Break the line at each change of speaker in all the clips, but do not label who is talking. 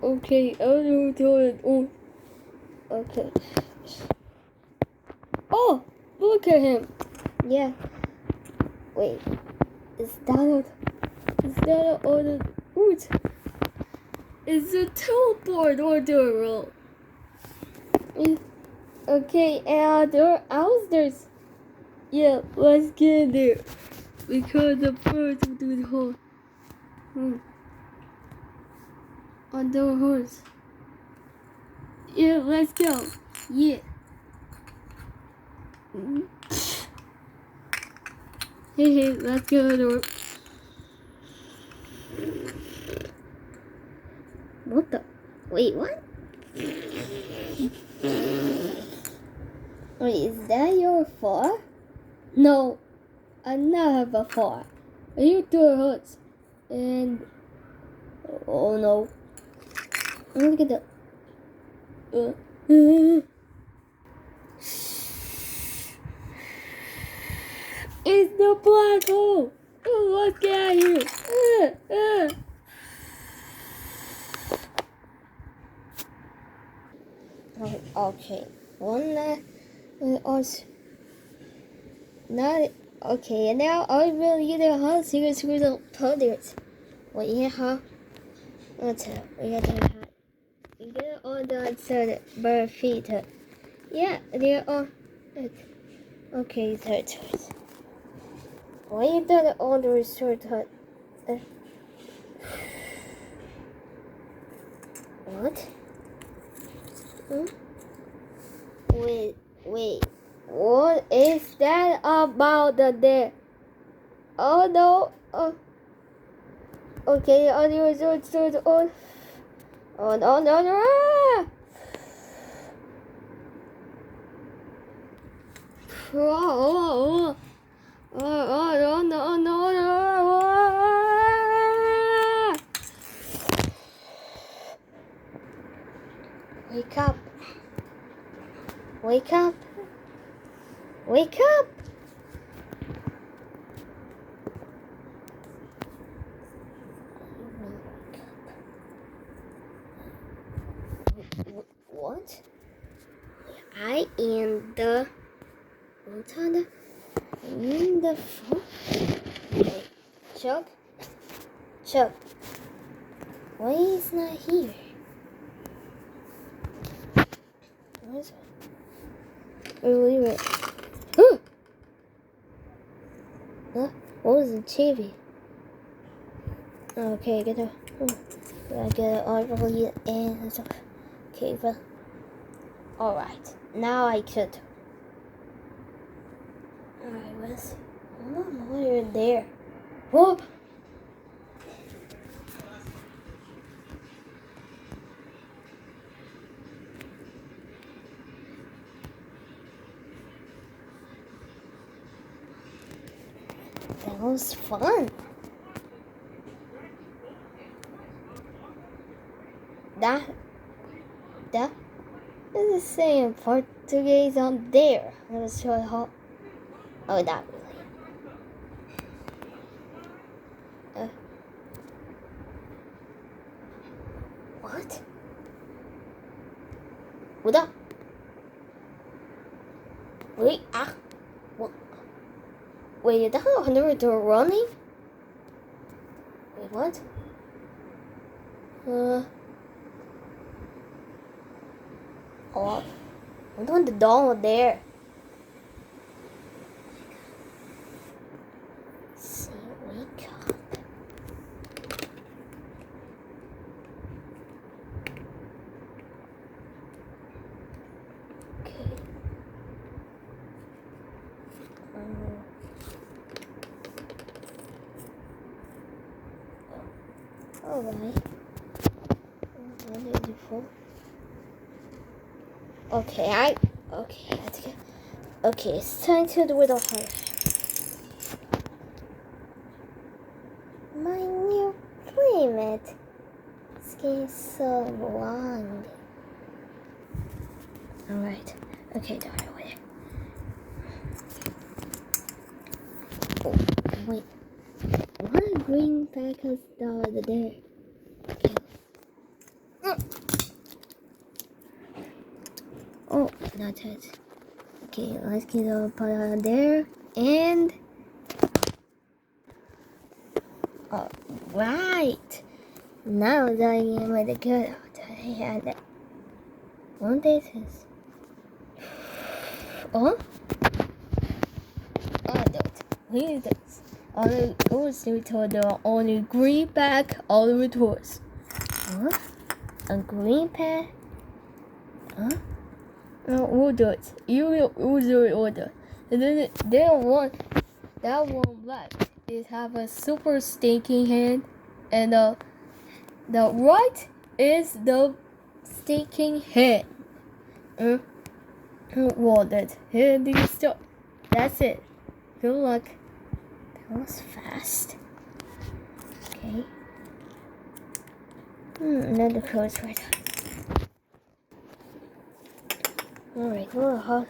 Okay, I'll do it. Oh, okay. Oh, look at him. Yeah. Wait. Is that all the roots? Is it teleport or the roll? Okay, and there are ousters. Yeah, let's get there. Because the birds will do the whole on the horse. Yeah, let's go. Yeah. Hey, let's go to work. What the? Wait, what? Wait, is that your far? No, I not have a far. You two are hoods. And oh no. Look at the It's the black hole! Oh, let's get out of here! Okay, not okay. And now I will get a hot secret the powders. Well, yeah, huh? Let's we got to we get all the outside bare feet. Yeah, they are. Okay, that's it. Why you done all the resort hut? What? Wait. What is that about there? Oh no. Okay, all the resorts on. Oh no. Oh no. Wake up. Wake up. What? I am the in the phone. Okay. Chuck. Why is not here? What is it? Leave it. What was the TV? Okay, get it. I get it all and stuff. Okay, well. Alright, now I could. Alright, let's see. Oh, you're there. Whoa! That was fun. That is the same Portuguese on there. It was so hot. Oh, not really. What? What up? Wait, what? Wait, is that under the running? Wait, what? Oh, I'm doing the doll there. See, wake up. Okay. Alright. Okay, let's go. Okay, it's time to do it all hard. My new playmate. This game's so long. Alright. Okay, don't worry. Oh, wait. What a green package over there. Okay. not it. Okay, let's get the put on there and alright. Now that I am ready to go, I had that. What this is? Oh? Oh, here it is. All the goes to the only green bag, all the tours. Huh? A green bag? Huh? Order it. You will order. And then that one left is have a super stinking hand, and the right is the stinking hand. Ordered. Here do you start. That's it. Good luck. That was fast. Okay. Another close right. Alright, hold.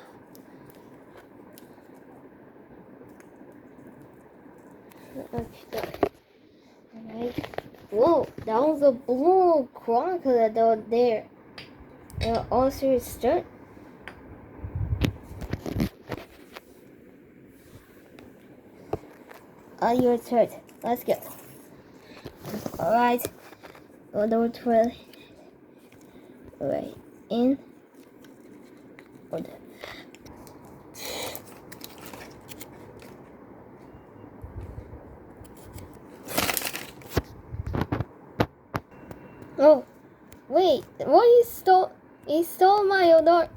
Alright. Whoa, that was a blue crocodile there. Also start. Your turn. Let's go. Alright. Go to the toilet. Alright. In. Order. Oh, wait! What he stole? He stole my order.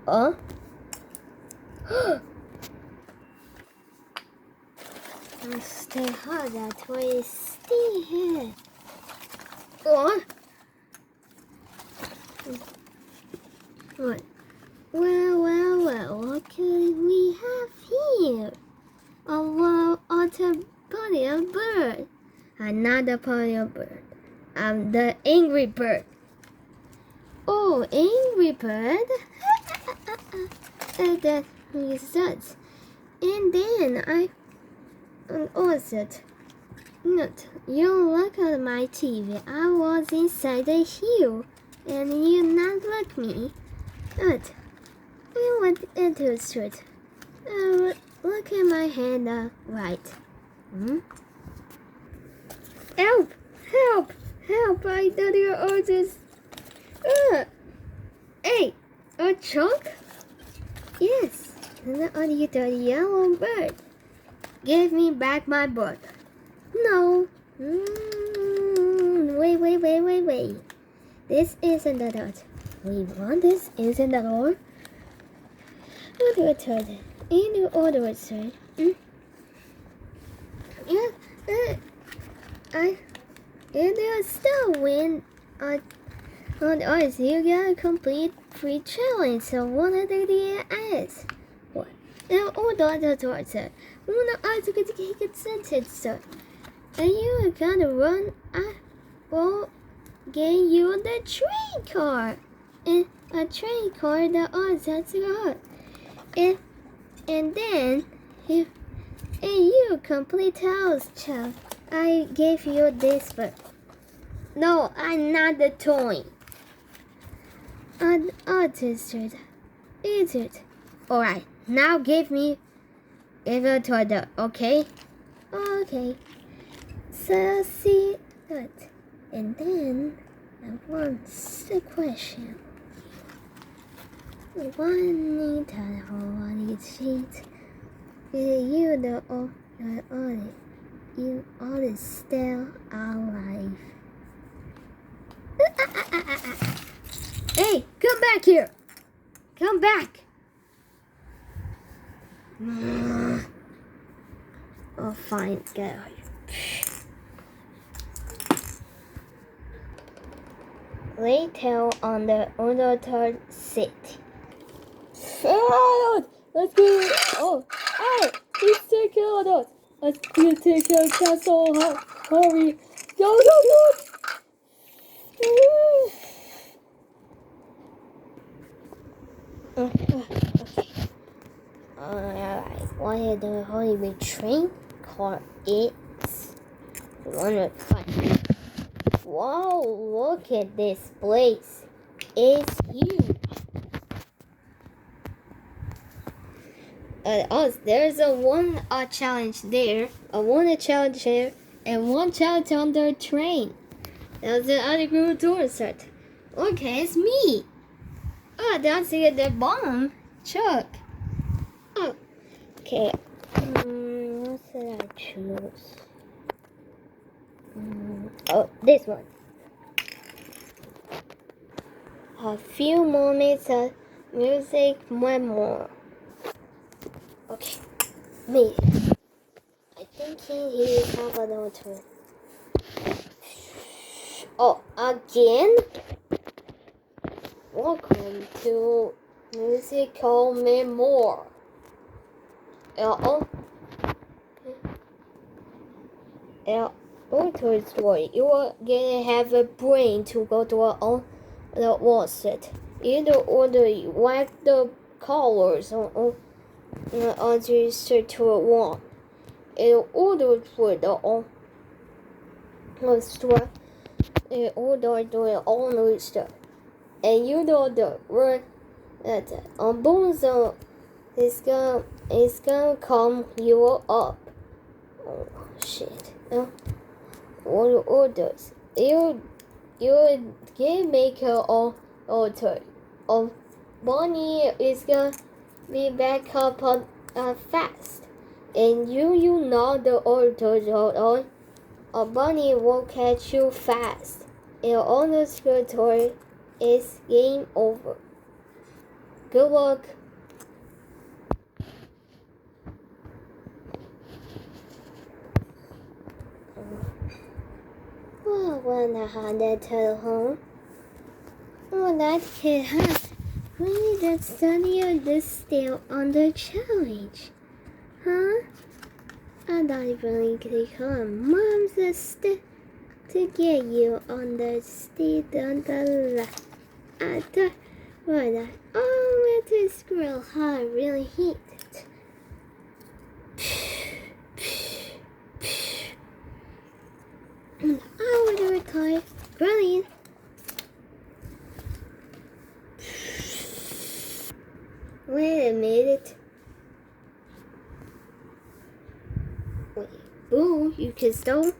Huh? Stay hard. That way. Stay here. What? What? Well. What could we have here? A party of bird. Another party of bird. I'm the angry bird. Oh, angry bird. That results. And then also, not you look at my TV. I was inside the hill, and you not like me. But I went into the street. Look at my hand, right. Help! I thought you were just. Hey, a chunk? Yes, and you the yellow bird. Give me back my bird. No. Wait. This isn't the dot. This isn't the door. What do I tell you? In the order, sir. And there's still win on ours. You got a complete free challenge. So one of the is what? Now all the doors, sir. One of us could get scented, sir. And you are gonna run. I will get you the train car. And a train car that that's good. And then you complete house, child. I gave you this book. No, I'm not the toy. Artist, is it? Alright, now give it to the, okay? Okay. So see that. And then I want the question. One need one sheet. You the all you always still alive. Hey, come back here! Come back! Oh, fine, get out here. Lay tail on the other seat. Let's go! Oh, please take care of us. Let's take care of Castle. Hurry! Go! Okay. Alright, what is the Hollywood train car is 105. Wow, look at this place. It's huge. there's a one challenge there, one challenge here, and one challenge on the train. There's the other group door set. Okay, it's me. Oh, that's the bomb truck. Oh, okay. What should I choose? Oh, this one. A few moments of music, one more. Okay, me. I think he have another turn. Oh, again? Welcome to Musical Memoir. Toy Story. You are gonna have a brain to go to the wall set. Either order whack the colors on the set to a wall. In order for the store, in order to all the stuff. And you know the word that on bones it's gonna come you up. Oh shit. All orders. You can make her all alter. Bonnie is gonna be back up fast. And you know the orders on. Bonnie will catch you fast. And on the territory is game over. Good luck. Oh, when I had that home. Oh, that kid has really that study of this still on the challenge. Huh? I don't really click on mom's step to get you on the state on the left. I thought, well, oh, with a squirrel, how I really hate it. I would retire. Brilliant. Wait a minute. Wait, boo, you can stone?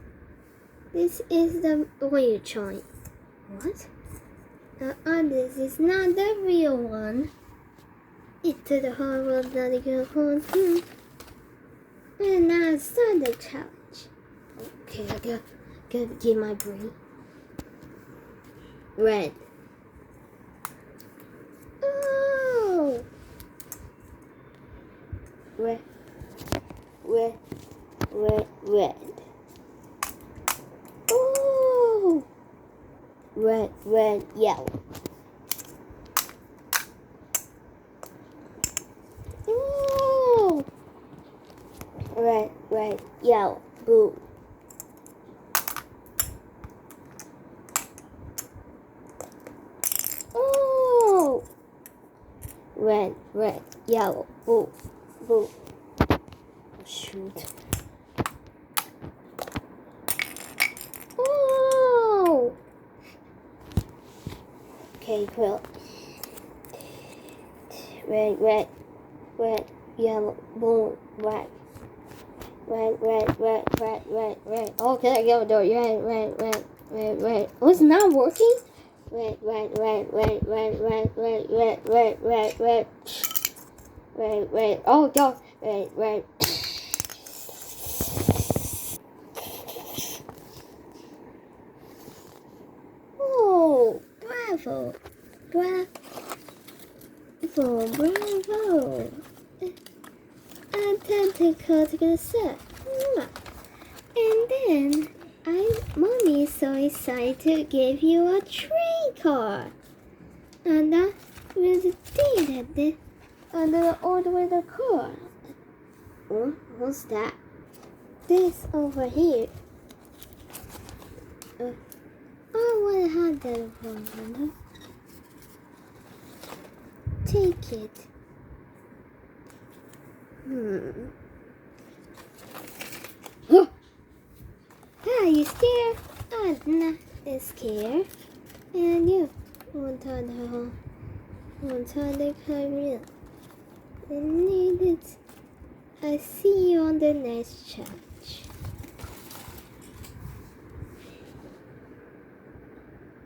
This is the way you're trying. What? This is not the real one. It's the hard world that you can hold through. And now start the challenge. Okay, I gotta get my brain. Red. Oh! Red. Oh! Red, yellow. Oh! Red, yellow, blue. Oh! Red, yellow, blue. Oh, shoot. Oh! Okay, cool. Red, yellow, blue, red. Okay, go do red. Oh, it's not working? Red. Oh, go. Red. Oh, bravo. I'm tentacle to the set. And then Mommy is so excited to give you a train car. And that was the thing that did under order with the car. Oh, what's that? This over here. I want to have that one. Take it. Huh. Are you scared? I'm not scared. And you want to the career. I need it. I see you on the next challenge.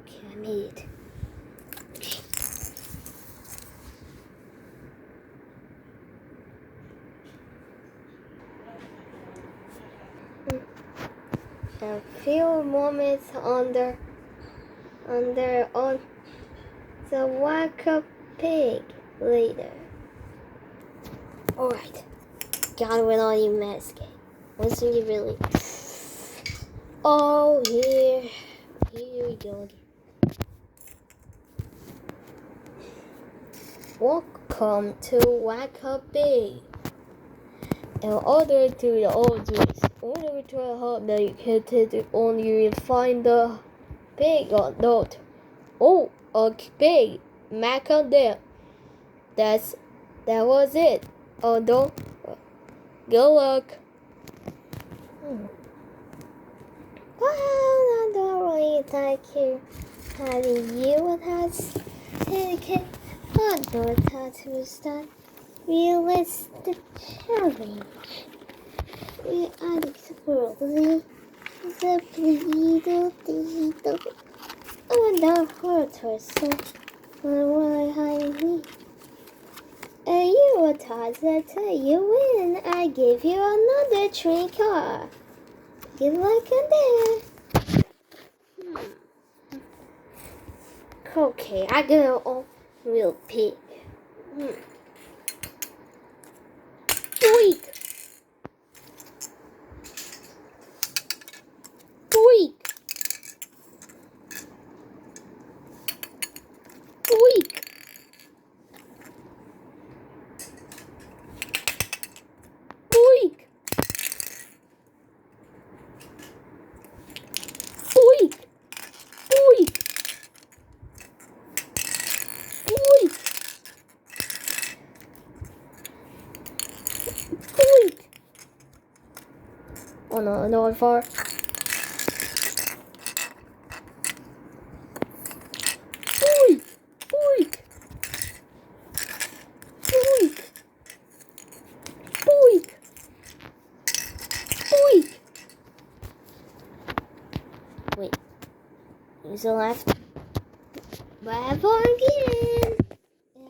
Okay, I made it. A few moments on the waka pig later. Alright. Got it without even asking. What's you really? Oh, here we go again. Welcome to Waka Bay. In order to the orders, order to a hub that you can take it on you find the pig or not. Oh, a pig. Mac on there. That was it. Oh, don't. Good luck. Well, I don't really like you having you with us. Take I don't how to start realistic challenge. We are exploring the bleedle and the hurt herself for behind me. And you were taught that you win. I give you another train car. Good luck in there. Okay, I got a real pig. Tweak. Tweak. Tweak. Tweak. Tweak. Tweak. Tweak. Tweak. Oh no, no, far. Tweak. Tweak. Tweak. Tweak. Tweak. Wait. Use the left. Bye for again. Yeah.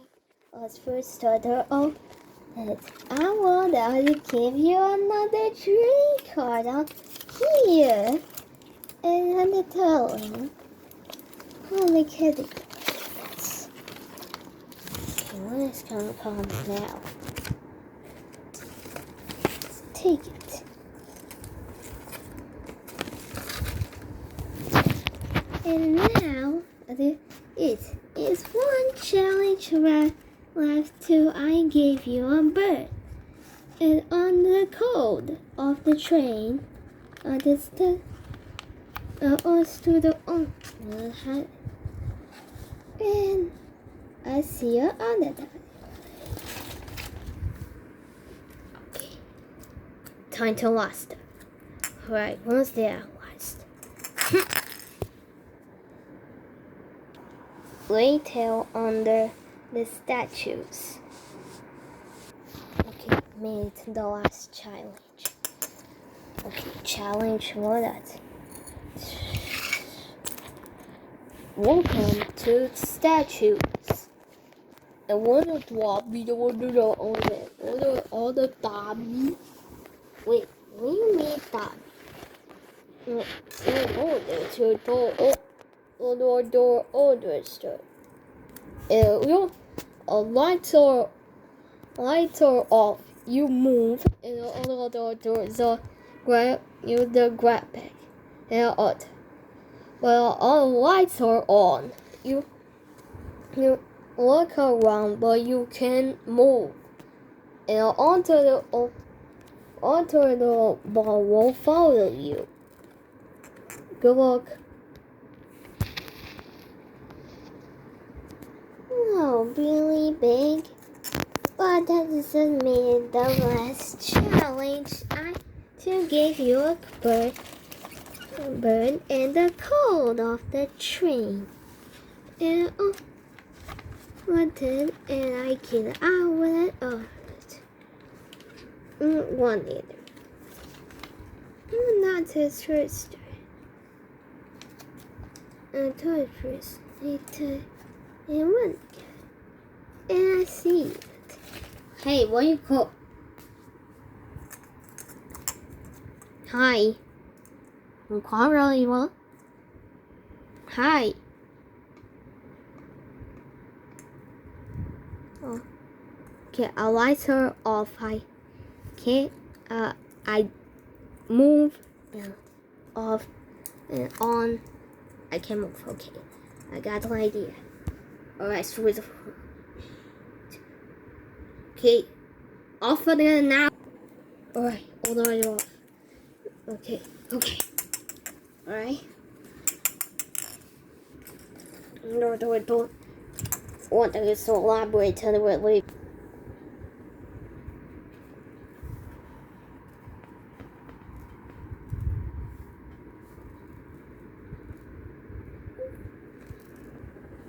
Let's first start our own. I want to give you another drink card out here. And I'm telling. Holy kidding. Yes. Okay, what is gonna come now? Let's take it. And now it is one challenge left to I gave you a bird. And on the code of the train, this the us to the and I see you on the time. Okay, time to last. Right, once they are last. Lay tail under the statues. Okay, made the last challenge. Okay, challenge more that. Welcome to statues. And one of the order Dobby. Wait, what do you mean Dobby? Order store. Lights are off. You move, and the grab bag and out. Well, all lights are on. You look around, but you can't move. And onto the ball will follow you. Good luck. Oh, really big? But that doesn't mean the last challenge. I to give you a bird and the code of the train. And what did and I get out with it? 1 liter. Not a toaster. A toaster liter and 1. And I see it. Hey, what you call? Hi. I'm calling you. Hi. Oh. Okay, I'll light her off. I can't. I move and off and on. I can move. Okay, I got an idea. Alright, switch. Okay, off of it now. Alright, hold on, off. Okay. Alright. Don't want to get so elaborate to the way.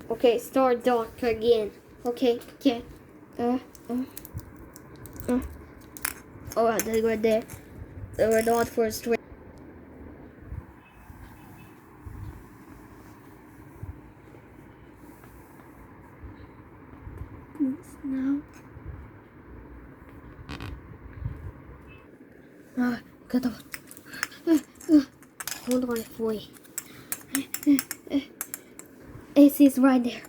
Okay, start dark again. Okay. Alright, they go there. They were not for straight. Now. Get on. Hold on for me. AC's right there.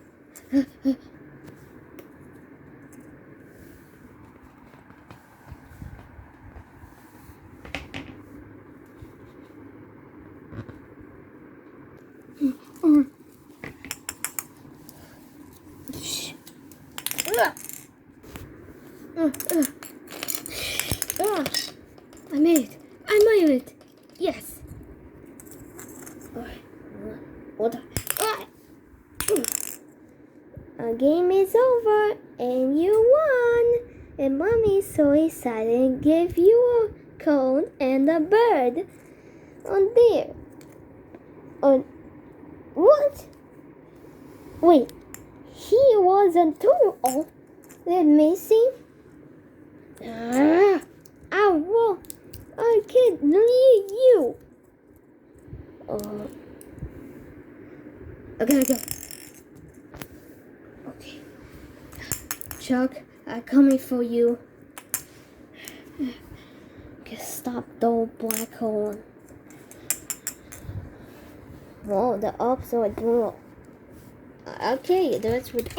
I made it. Yes. Hold on. Our game is over and you won. And Mommy's so excited and gave you a cone and a bird on there. What? Wait, he wasn't too. Let me see. I can't leave you. I gotta go. Okay. Chuck, I'm coming for you. Okay, stop the black hole. Whoa, the upside down. Okay, that's what.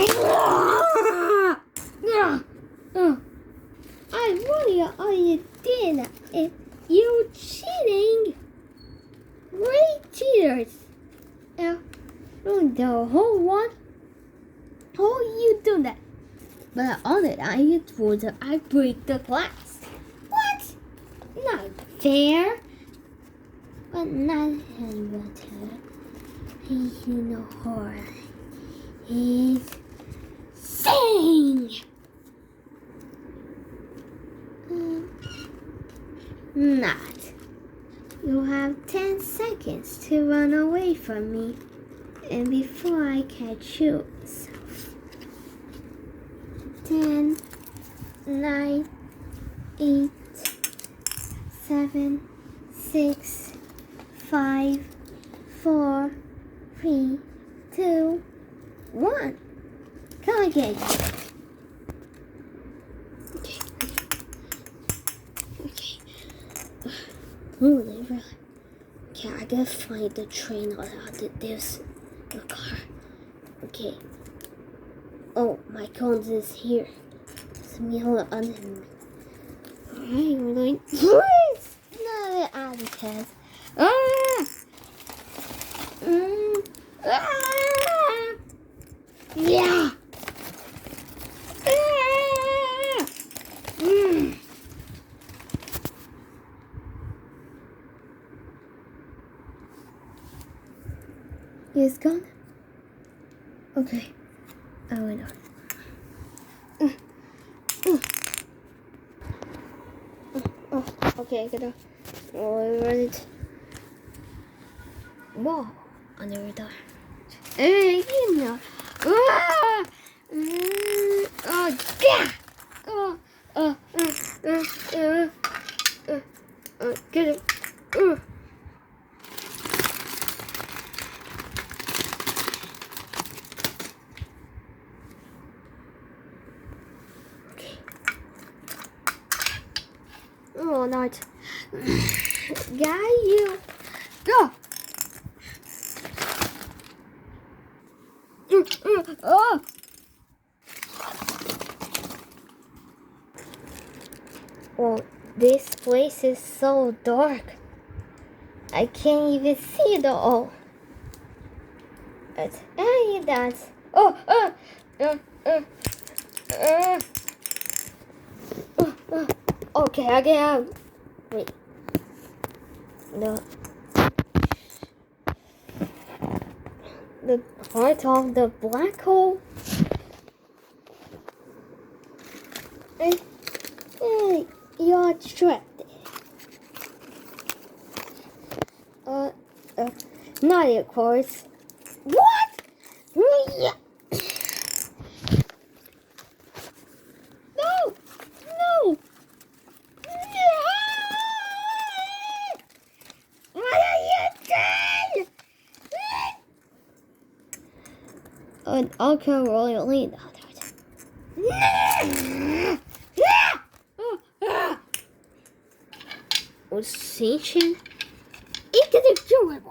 I really are you did. You cheating. Great cheaters. The whole one. How you do that? But on it, I would I break the glass. What? Not fair. But not better. He's in a horror. He's sing. Not. You have 10 seconds to run away from me. And before I catch you, 10, 9, 8, 7, 6, 5, 4, 3, 2, 1. Come again. Okay. Oh, they really. Okay, I gotta find the train or there's the car. Okay. Oh, my cones is here. Smell on him. Alright, we're going. Please! Not out of cats. Yeah! He's gone? Okay. I went on. Okay, I gotta. Right. Whoa, on the radar. Hey, you know. Oh, yeah. Get it. Okay. Oh, not. Got you. Go. Oh. Oh, this place is so dark. I can't even see it all. Hey, that's. Oh, okay, I get out. Wait. No. The heart of the black hole. Hey, you're trapped. Not of course. What? Yeah. No! No! What are you doing? Okay, really. Sensation? It can do it.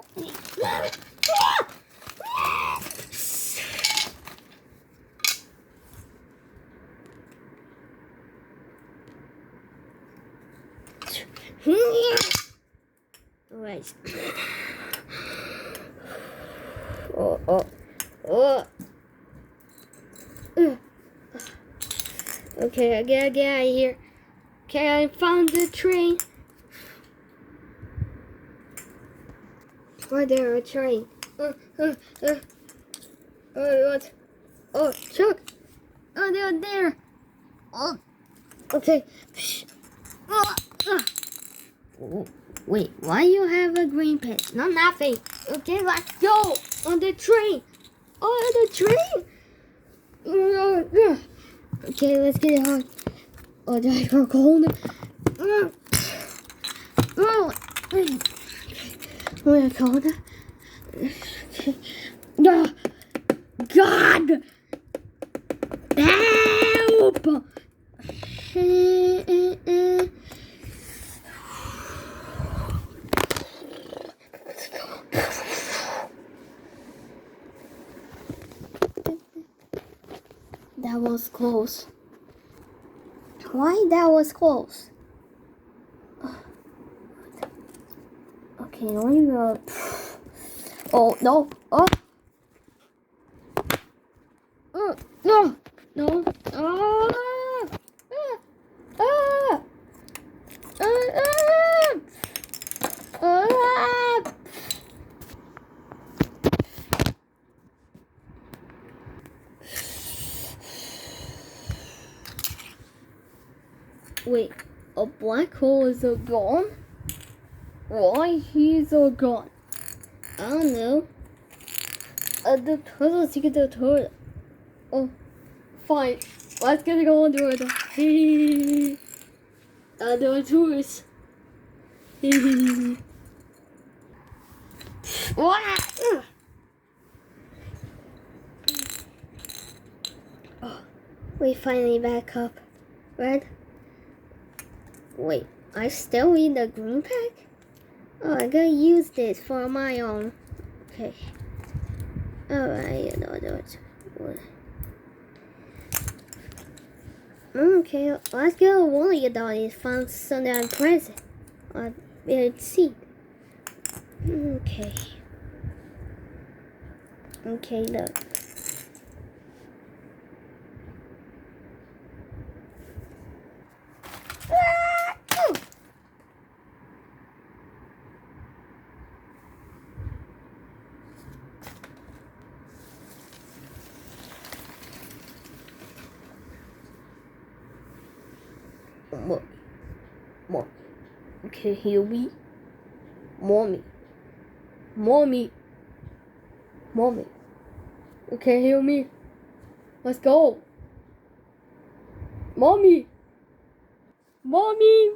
Alright. Okay, I gotta get out of here. Okay, I found the train. Right there, a train. What? Oh, Chuck. Oh, they're there. Oh, okay. Wait, why you have a green pen? No, nothing. Okay, let's go on the train. Oh, the train. Okay, let's get it on. Oh, I got cold. Oh, we're cold. God! Help! That was close. Why that was close? Okay, let me go. Oh no! Oh! No! No! Ah! Ah! Wait, a black hole is a gone? Why he's a gone? I don't know. The puzzle to get the toilet. Oh, fine. Let's get go on to it. The tourists. What? Oh, we finally back up. Red? Wait, I still need the green pack? Oh, I gotta use this for my own. Okay. Alright, okay, let's go worry about it. Found something present. Let's see. Okay. Okay, look. More. Okay, hear me? Mommy. Okay, hear me? Let's go. Mommy. Mommy,